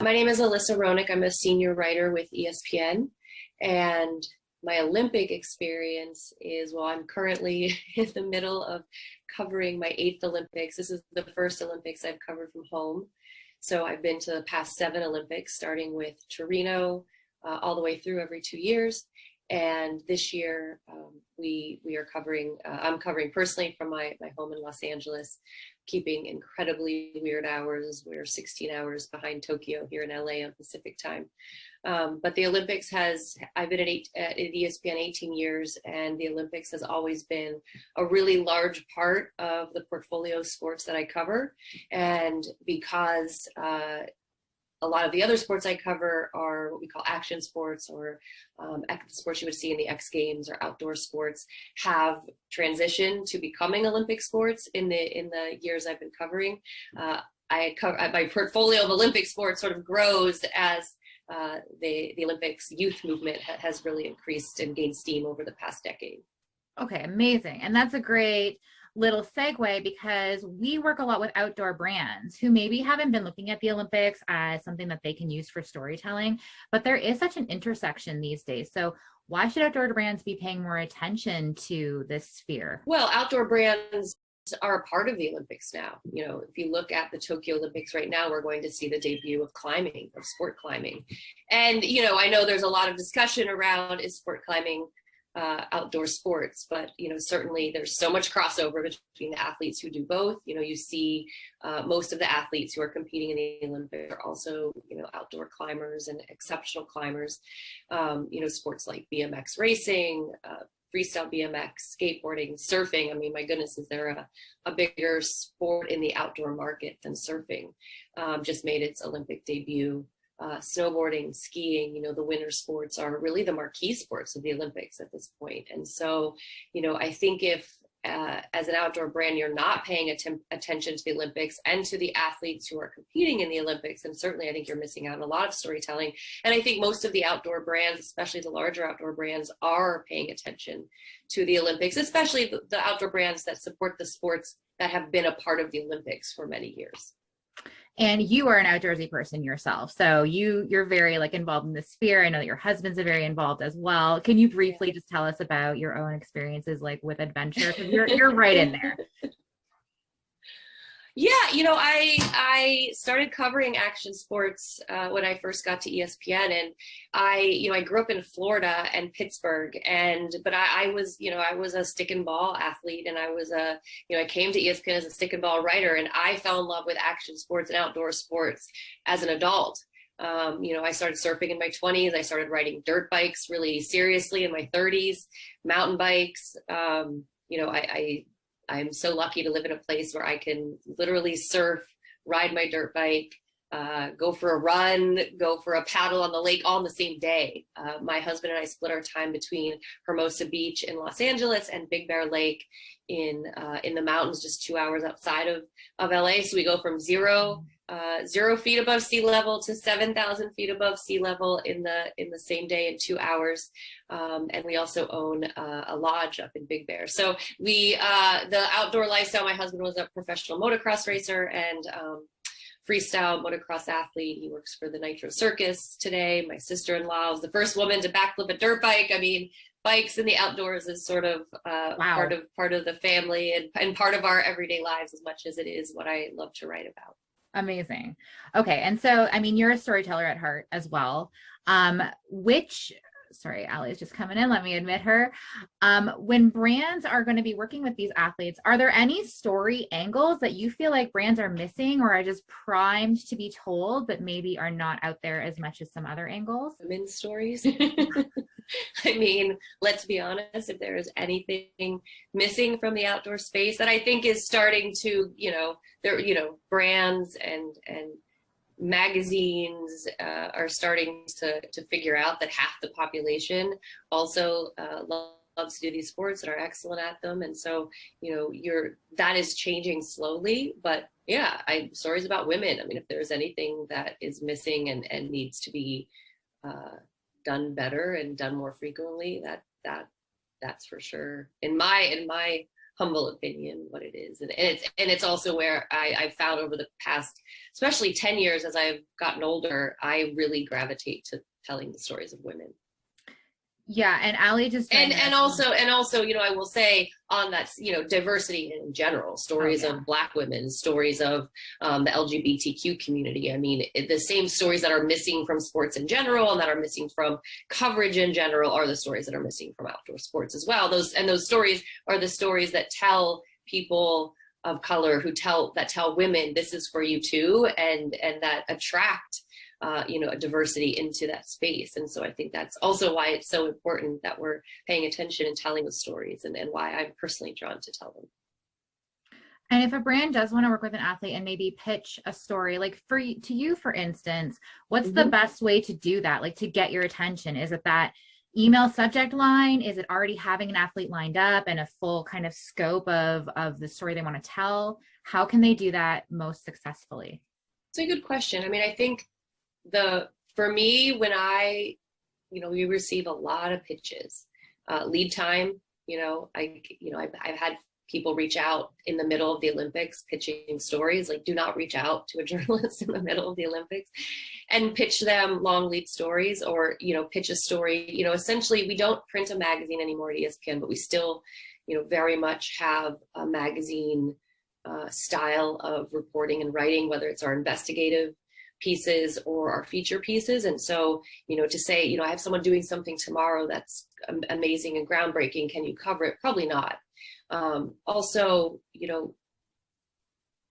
My name is Alyssa Roenigk. I'm a senior writer with ESPN, and my Olympic experience is, well, I'm currently in the middle of covering my 8th Olympics. This is the first Olympics I've covered from home. So I've been to the past 7 Olympics, starting with Torino, all the way through every 2 years. And this year we are covering, I'm covering personally from my home in Los Angeles, keeping incredibly weird hours. We're 16 hours behind Tokyo here in LA on Pacific time. But the Olympics I've been at ESPN 18 years, and the Olympics has always been a really large part of the portfolio of sports that I cover. And because a lot of the other sports I cover are what we call action sports, or sports you would see in the X Games, or outdoor sports, have transitioned to becoming Olympic sports in the years I've been covering. My portfolio of Olympic sports sort of grows as the Olympics youth movement has really increased and gained steam over the past decade. Okay, amazing. And that's a great little segue, because we work a lot with outdoor brands who maybe haven't been looking at the Olympics as something that they can use for storytelling, but there is such an intersection these days. So why should outdoor brands be paying more attention to this sphere? Well, outdoor brands are a part of the Olympics now. You know, if you look at the Tokyo Olympics right now, we're going to see the debut of climbing, of sport climbing. And, you know, I know there's a lot of discussion around, is sport climbing outdoor sports, but certainly there's so much crossover between the athletes who do both. You see most of the athletes who are competing in the Olympics are also outdoor climbers and exceptional climbers. Sports like BMX racing, freestyle BMX, skateboarding, surfing. I mean, my goodness, is there a bigger sport in the outdoor market than surfing? Just made its Olympic debut. Snowboarding, skiing, the winter sports are really the marquee sports of the Olympics at this point. And so, I think if as an outdoor brand, you're not paying attention to the Olympics and to the athletes who are competing in the Olympics, and certainly I think you're missing out on a lot of storytelling. And I think most of the outdoor brands, especially the larger outdoor brands, are paying attention to the Olympics, especially the outdoor brands that support the sports that have been a part of the Olympics for many years. And you are an outdoorsy person yourself, so you're very involved in the sphere. I know that your husband's very involved as well. Can you briefly just tell us about your own experiences with adventure? Because you're right in there. Yeah, I started covering action sports when I first got to ESPN, and I grew up in Florida and Pittsburgh, but I was a stick and ball athlete, and I came to ESPN as a stick and ball writer, and I fell in love with action sports and outdoor sports as an adult. I started surfing in my 20s. I started riding dirt bikes really seriously in my 30s, mountain bikes. I'm so lucky to live in a place where I can literally surf, ride my dirt bike, go for a run, go for a paddle on the lake all in the same day. My husband and I split our time between Hermosa Beach in Los Angeles and Big Bear Lake in the mountains just 2 hours outside of LA. So we go from 0 feet above sea level to 7,000 feet above sea level in the same day in 2 hours. And we also own a lodge up in Big Bear. So the outdoor lifestyle, my husband was a professional motocross racer and freestyle motocross athlete. He works for the Nitro Circus today. My sister-in-law was the first woman to backflip a dirt bike. I mean, bikes in the outdoors is sort of wow. part of the family and part of our everyday lives, as much as it is what I love to write about. Amazing. Okay. And so, I mean, you're a storyteller at heart as well. Sorry, Allie is just coming in. Let me admit her. When brands are going to be working with these athletes, are there any story angles that you feel like brands are missing or are just primed to be told, but maybe are not out there as much as some other angles? Women's stories. I mean, let's be honest, if there is anything missing from the outdoor space that I think is starting to, brands and magazines are starting to figure out that half the population also loves to do these sports and are excellent at them. And so, that is changing slowly, but yeah, stories about women. I mean, if there's anything that is missing and needs to be done better and done more frequently, that's for sure in my humble opinion what it is. And it's also where I've found over the past, especially 10 years as I've gotten older, I really gravitate to telling the stories of women. Yeah, and Allie just and also, I will say on that, diversity in general, stories of Black women, stories of the LGBTQ community. I mean, the same stories that are missing from sports in general and that are missing from coverage in general are the stories that are missing from outdoor sports as well. Those stories are the stories that tell people of color that tell women this is for you too, and that attract a diversity into that space. And so I think that's also why it's so important that we're paying attention and telling the stories, and why I'm personally drawn to tell them. And if a brand does want to work with an athlete and maybe pitch a story, like for you, for instance, what's the best way to do that? Like to get your attention? Is it that email subject line? Is it already having an athlete lined up and a full kind of scope of the story they want to tell? How can they do that most successfully? It's a good question. I mean, I think for me, when we receive a lot of pitches, lead time, I've had people reach out in the middle of the Olympics pitching stories. Like, do not reach out to a journalist in the middle of the Olympics and pitch them long lead stories, or, pitch a story. Essentially, we don't print a magazine anymore at ESPN, but we still, very much have a magazine style of reporting and writing, whether it's our investigative pieces or our feature pieces. And so, to say, I have someone doing something tomorrow that's amazing and groundbreaking, can you cover it? Probably not. Also,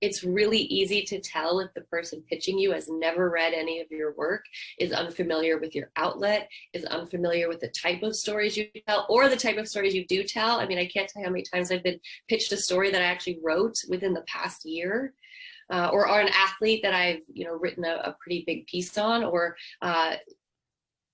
it's really easy to tell if the person pitching you has never read any of your work, is unfamiliar with your outlet, is unfamiliar with the type of stories you tell, or the type of stories you do tell. I mean, I can't tell you how many times I've been pitched a story that I actually wrote within the past year. Or an athlete that I've written a pretty big piece on, or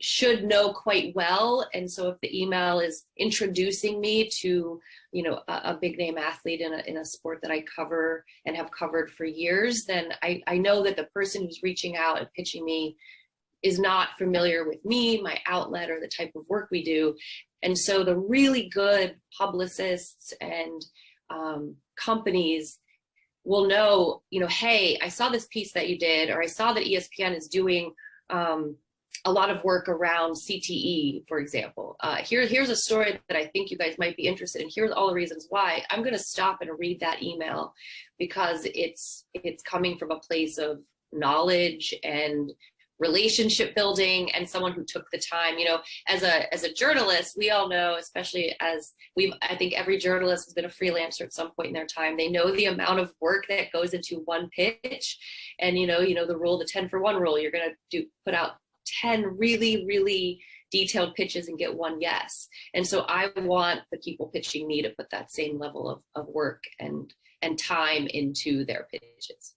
should know quite well. And so if the email is introducing me to a big name athlete in a sport that I cover and have covered for years, then I know that the person who's reaching out and pitching me is not familiar with me, my outlet, or the type of work we do. And so the really good publicists and companies will know, hey, I saw this piece that you did, or I saw that ESPN is doing a lot of work around CTE, for example. Here's a story that I think you guys might be interested in. Here's all the reasons why. I'm going to stop and read that email because it's coming from a place of knowledge and relationship building, and someone who took the time. As a journalist, we all know, especially I think every journalist has been a freelancer at some point in their time. They know the amount of work that goes into one pitch, and the rule, the 10 for 1 rule. You're going to put out 10 really, really detailed pitches and get one yes. And so I want the people pitching me to put that same level of work and time into their pitches.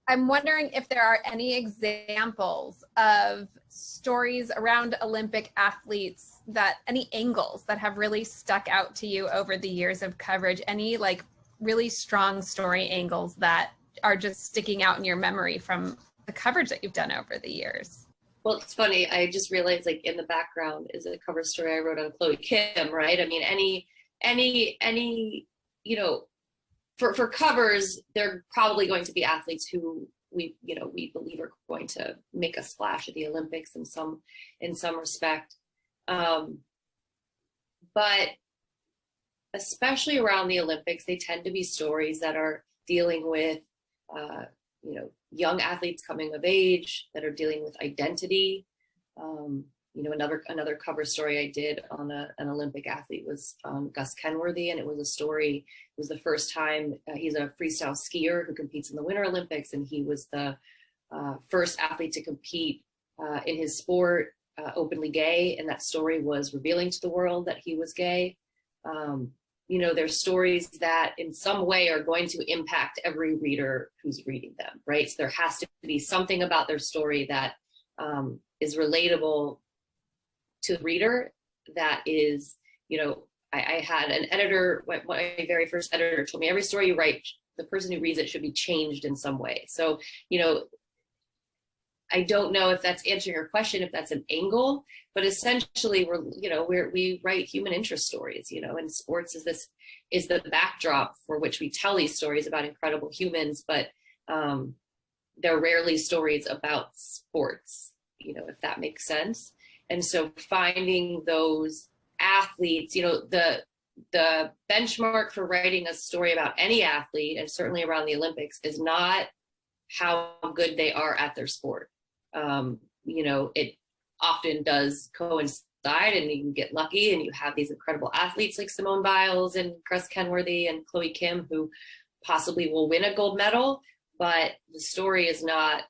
I'm wondering if there are any examples of stories around Olympic athletes, any angles that have really stuck out to you over the years of coverage, any like really strong story angles that are just sticking out in your memory from the coverage that you've done over the years? Well, it's funny. I just realized, like, in the background is a cover story I wrote on Chloe Kim, right? I mean, any for covers, they're probably going to be athletes who we believe are going to make a splash at the Olympics in some respect. But especially around the Olympics, they tend to be stories that are dealing with, young athletes coming of age, that are dealing with identity. Another cover story I did on an Olympic athlete was Gus Kenworthy, and it was a story. It was the first time he's a freestyle skier who competes in the Winter Olympics, and he was the first athlete to compete in his sport openly gay, and that story was revealing to the world that he was gay. There's stories that in some way are going to impact every reader who's reading them, right? So there has to be something about their story that is relatable to the reader. That is, I had an editor, my very first editor told me, every story you write, the person who reads it should be changed in some way. So, I don't know if that's answering your question, if that's an angle, but essentially we write human interest stories, and sports is the backdrop for which we tell these stories about incredible humans, but they're rarely stories about sports, if that makes sense. And so finding those athletes, the benchmark for writing a story about any athlete, and certainly around the Olympics, is not how good they are at their sport. It often does coincide, and you can get lucky and you have these incredible athletes like Simone Biles and Chris Kenworthy and Chloe Kim, who possibly will win a gold medal. But the story is not,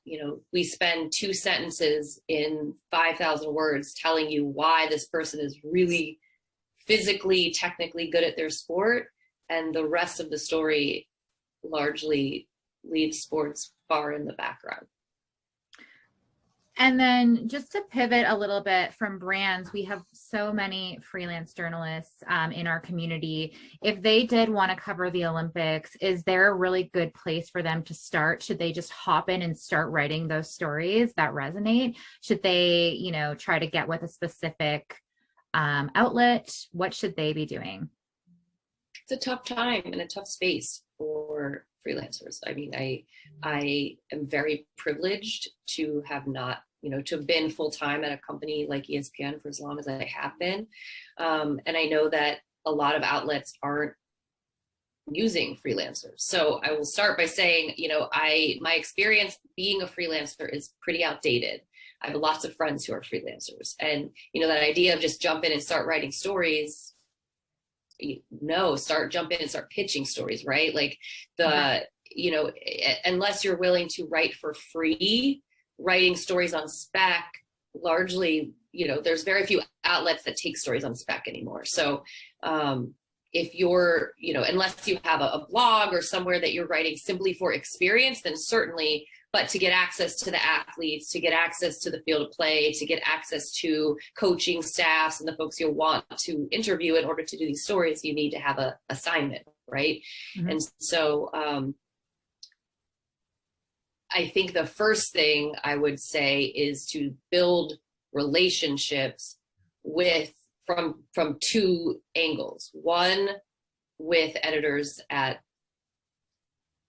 we spend 2 sentences in 5,000 words telling you why this person is really physically, technically good at their sport, and the rest of the story largely leaves sports far in the background. And then just to pivot a little bit from brands, we have so many freelance journalists in our community. If they did want to cover the Olympics, is there a really good place for them to start? Should they just hop in and start writing those stories that resonate? Should they, try to get with a specific outlet? What should they be doing? It's a tough time and a tough space for freelancers. I mean, I am very privileged to have not, to have been full-time at a company like ESPN for as long as I have been. And I know that a lot of outlets aren't using freelancers. So I will start by saying, my experience being a freelancer is pretty outdated. I have lots of friends who are freelancers, and, that idea of just jump in and start writing stories, jump in and start pitching stories, right? Like unless you're willing to write for free, writing stories on spec, largely, there's very few outlets that take stories on spec anymore. So if you're, unless you have a blog or somewhere that you're writing simply for experience, then certainly, but to get access to the athletes, to get access to the field of play, to get access to coaching staffs and the folks you'll want to interview in order to do these stories, you need to have a assignment, right? Mm-hmm. And so I think the first thing I would say is to build relationships from 2 angles. One, with editors at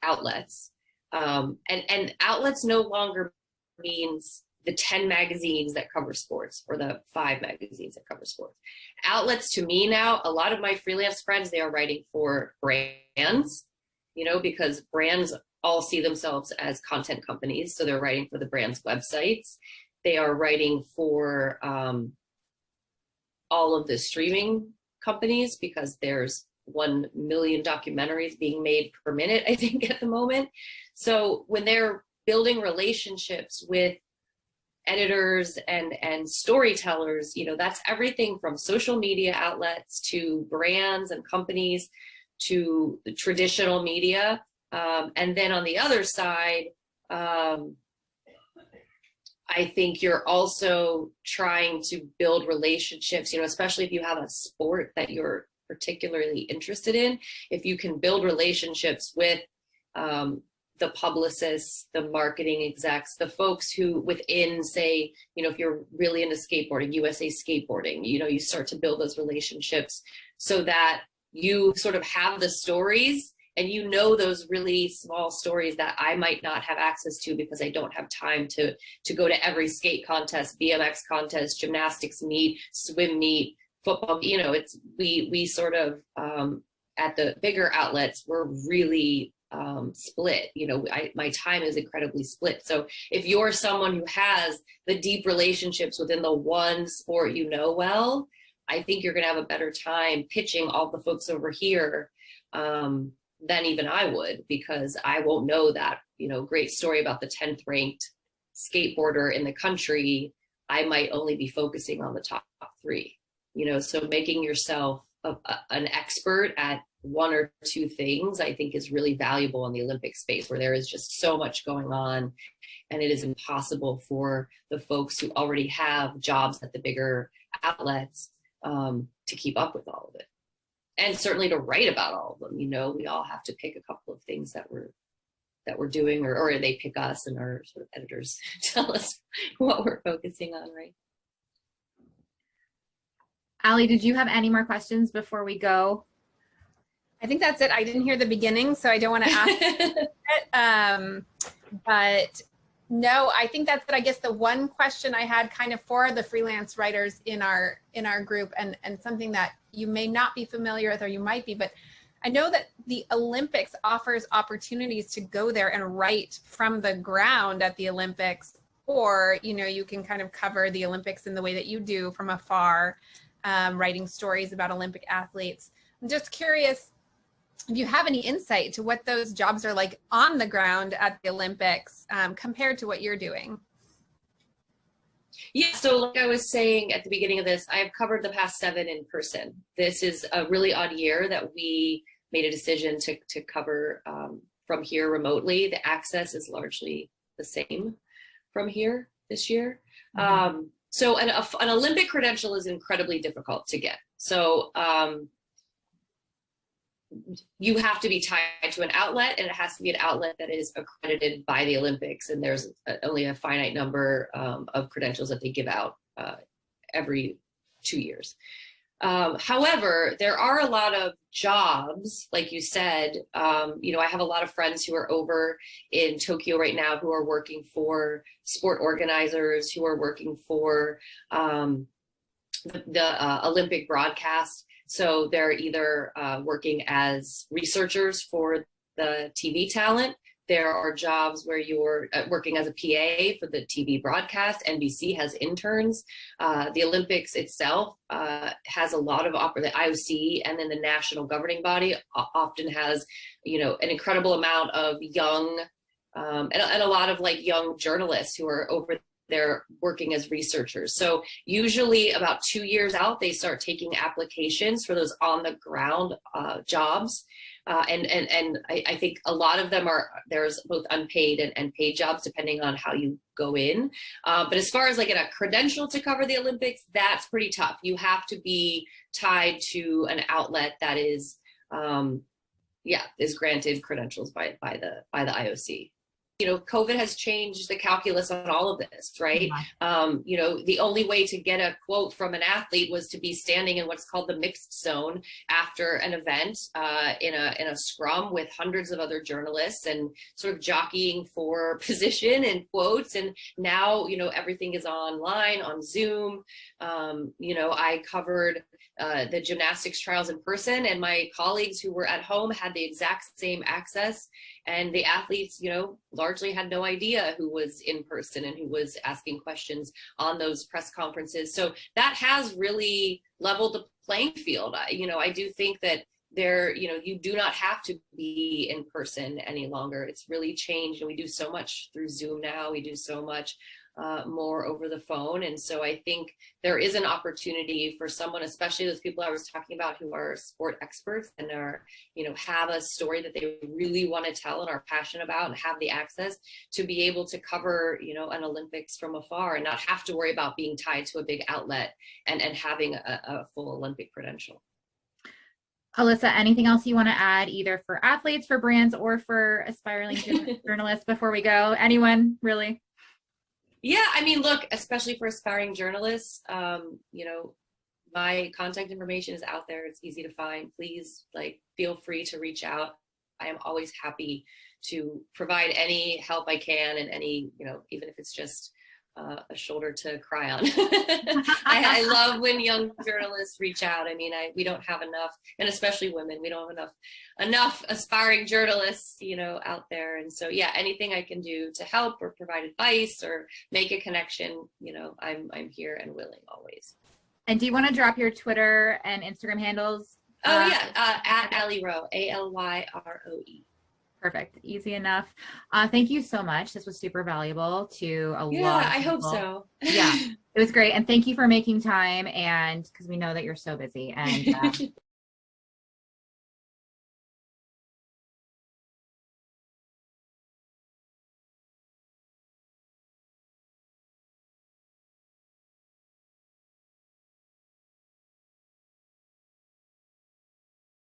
outlets. And outlets no longer means the 10 magazines that cover sports or the 5 magazines that cover sports. Outlets to me now, a lot of my freelance friends, they are writing for brands, because brands all see themselves as content companies. So they're writing for the brand's websites. They are writing for all of the streaming companies, because there's 1 million documentaries being made per minute, I think, at the moment. So when they're building relationships with editors and storytellers, that's everything from social media outlets to brands and companies to the traditional media. And then on the other side, I think you're also trying to build relationships, especially if you have a sport that you're particularly interested in. If you can build relationships with the publicists, the marketing execs, the folks who within, say, if you're really into skateboarding, USA Skateboarding, you start to build those relationships so that you sort of have the stories, and those really small stories that I might not have access to because I don't have time to go to every skate contest, BMX contest, gymnastics meet, swim meet, football. We sort of at the bigger outlets, we're really split. My time is incredibly split. So if you're someone who has the deep relationships within the one sport well, I think you're going to have a better time pitching all the folks over here than even I would, because I won't know that, great story about the 10th ranked skateboarder in the country. I might only be focusing on the top 3, so making yourself an expert at 1 or 2 things, I think, is really valuable in the Olympic space, where there is just so much going on, and it is impossible for the folks who already have jobs at the bigger outlets to keep up with all of it. And certainly to write about all of them. We all have to pick a couple of things that that we're doing, or they pick us and our sort of editors tell us what we're focusing on, right? Allie, did you have any more questions before we go? I think that's it. I didn't hear the beginning, so I don't want to ask it. But no, I think that's it. I guess the one question I had kind of for the freelance writers in our group, and something that you may not be familiar with, or you might be, but I know that the Olympics offers opportunities to go there and write from the ground at the Olympics, or, you know, you can kind of cover the Olympics in the way that you do from afar, writing stories about Olympic athletes. I'm just curious if you have any insight to what those jobs are like on the ground at the Olympics compared to what you're doing. Yeah, so like I was saying at the beginning of this, I've covered the past 7 in person. This is a really odd year that we made a decision to cover from here remotely. The access is largely the same from here this year. Mm-hmm. So an Olympic credential is incredibly difficult to get. So you have to be tied to an outlet, and it has to be an outlet that is accredited by the Olympics. And there's only a finite number of credentials that they give out every 2 years. However, there are a lot of jobs, like you said. You know, I have a lot of friends who are over in Tokyo right now who are working for sport organizers, who are working for the Olympic broadcast. So they're either working as researchers for the TV talent. There are jobs where you're working as a PA for the TV broadcast. NBC has interns. The Olympics itself has a lot of the IOC, and then the national governing body often has, you know, an incredible amount of young and a lot of like young journalists who are over there working as researchers. So usually about 2 years out, they start taking applications for those on the ground jobs. And I think a lot of them there's both unpaid and paid jobs depending on how you go in. But as far as like a credential to cover the Olympics, that's pretty tough. You have to be tied to an outlet that is granted credentials by the IOC. You know, COVID has changed the calculus on all of this, right? Mm-hmm. You know, the only way to get a quote from an athlete was to be standing in what's called the mixed zone after an event in a scrum with hundreds of other journalists and sort of jockeying for position and quotes. And now, you know, everything is online on Zoom. You know, I covered the gymnastics trials in person, and my colleagues who were at home had the exact same access. And the athletes, you know, largely had no idea who was in person and who was asking questions on those press conferences. So that has really leveled the playing field. You know, I do think that you know, you do not have to be in person any longer. It's really changed, and we do so much through Zoom now. We do so much more over the phone. And so I think there is an opportunity for someone, especially those people I was talking about who are sport experts and are, you know, have a story that they really want to tell and are passionate about and have the access to be able to cover, you know, an Olympics from afar and not have to worry about being tied to a big outlet and having a full Olympic credential. Alyssa, anything else you want to add, either for athletes, for brands, or for aspiring journalists before we go? Anyone, really? Yeah, I mean, look, especially for aspiring journalists, you know, my contact information is out there. It's easy to find. Please, like, feel free to reach out. I am always happy to provide any help I can, and any, you know, even if it's just a shoulder to cry on. I love when young journalists reach out. I mean, we don't have enough, and especially women, we don't have enough aspiring journalists, you know, out there. And so, yeah, anything I can do to help or provide advice or make a connection, you know, I'm here and willing always. And do you want to drop your Twitter and Instagram handles? At Ally Roe, ALYROE. Perfect. Easy enough. Thank you so much. This was super valuable to a lot of people. Yeah, I hope so. Yeah, it was great. And thank you for making time, and because we know that you're so busy. And